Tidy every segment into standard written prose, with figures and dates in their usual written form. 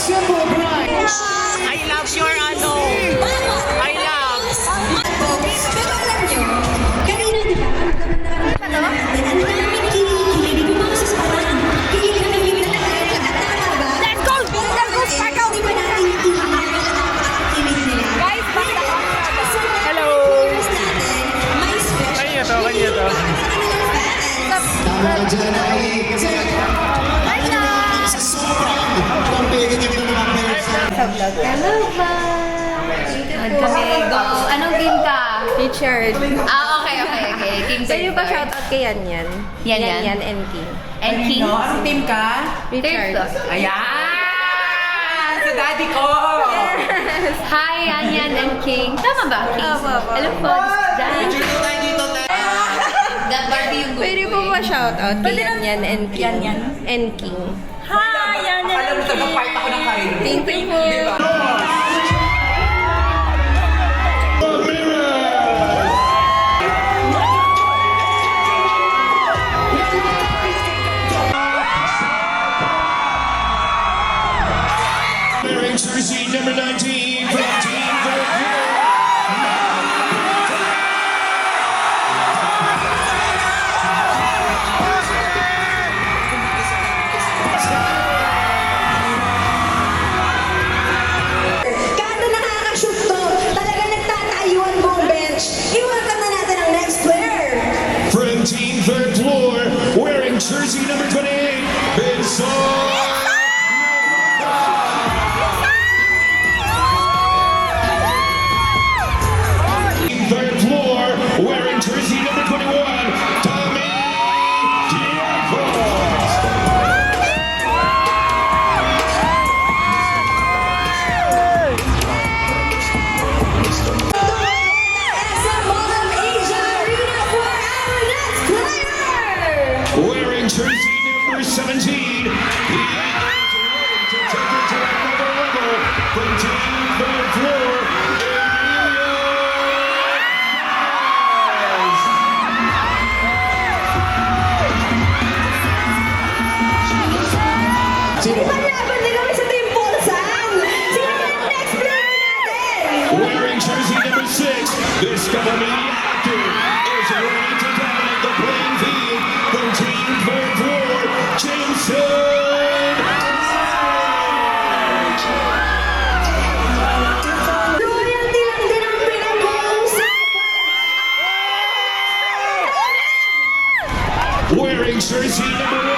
Simple Price. I love your ano. I love. Pero alam nyo, kanina di ba, ang ganda natin, ano namin kilig-kilig, yung mga sasamahan, kilig na kilig na talaga, at nakakaba. Let's go! Let's go, Sparkle! Hindi pa natin yung kilig na nakakakilig nila. Guys, bakit ako? Hello! May special. Kanina to, kanina to. Tama ka dyan, ay. Kasi sa sobrang competitive ng mga players. Hello, ba? Kami, go. Anong game ka? Richard. Okay. King Pwede pa Taylor. shoutout kay Yan. Yan. and King. And King. Anong team ka? Richard. Ayan! Sa daddy ko! Hi, Yan and King. Tama ba? King. Opo. Hello po, this is Dan. That Barbie yung Pwede po ba shoutout kay Yan and King? Yan. And King. Hi, yan, Akala mo tagapart ako ng karir. Thank you po. Diba? Wearing jersey number 19 from Team Veracruz. Kada nakakashoot to, talaga nagtatayuan buong bench. I-welcome na natin ang next player. From Team Third Floor, wearing jersey number 28, Bizarre. Team Third Floor, wearing jersey number 21, Tommy Diaz. SM Mall of Asia Arena for our next player. Wearing jersey number 17, he is ready to take it to another level. From Team Third Floor, Emilio Diaz. Sino? Paglaban din kami sa Team Pulsan. Sino ang next player natin? Wearing jersey number 6, this comedy actor is ready to dominate the playing field. From Team Third Floor, Jameson. Royalty lang din ang pinag-uusapan. Wearing jersey number 1,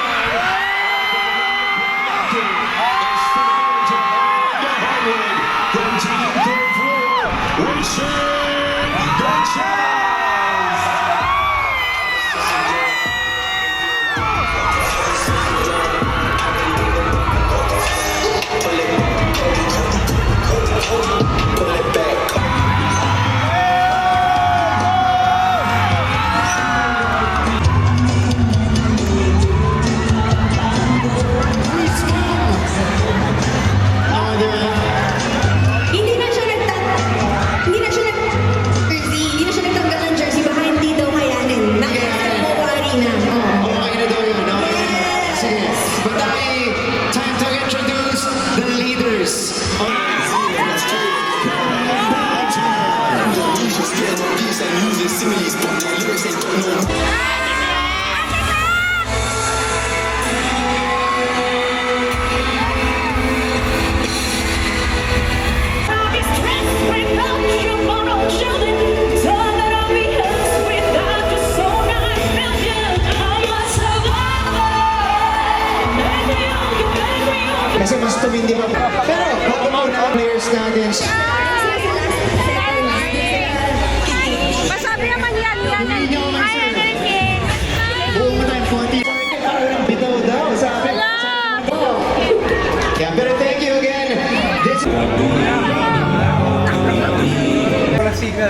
from Team Third Floor, Richard Gonzalez. Hindi na siya nagtanggal ng jersey. Baka hindi daw kayanin. Nakakawari na. Oo. Okay na daw yun, okay na. Sige. But time to introduce the leaders. Kasi mas tumindi pa. Pero, bago muna players natin. Masabi naman yan and King. Hi, Yan and King. Buong mo tayo, 40. Bitaw daw, sabi. Yeah, pero thank you again. This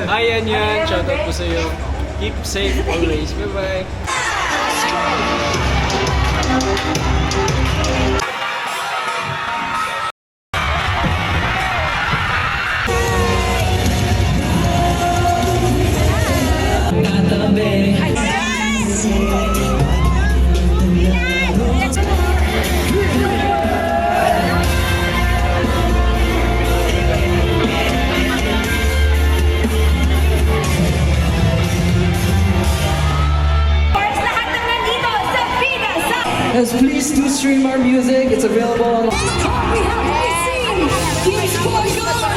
Ayan yan, shoutout po sa'yo. Keep safe always. Bye-bye. Yes, please do stream our music. It's available on We have received Here's for your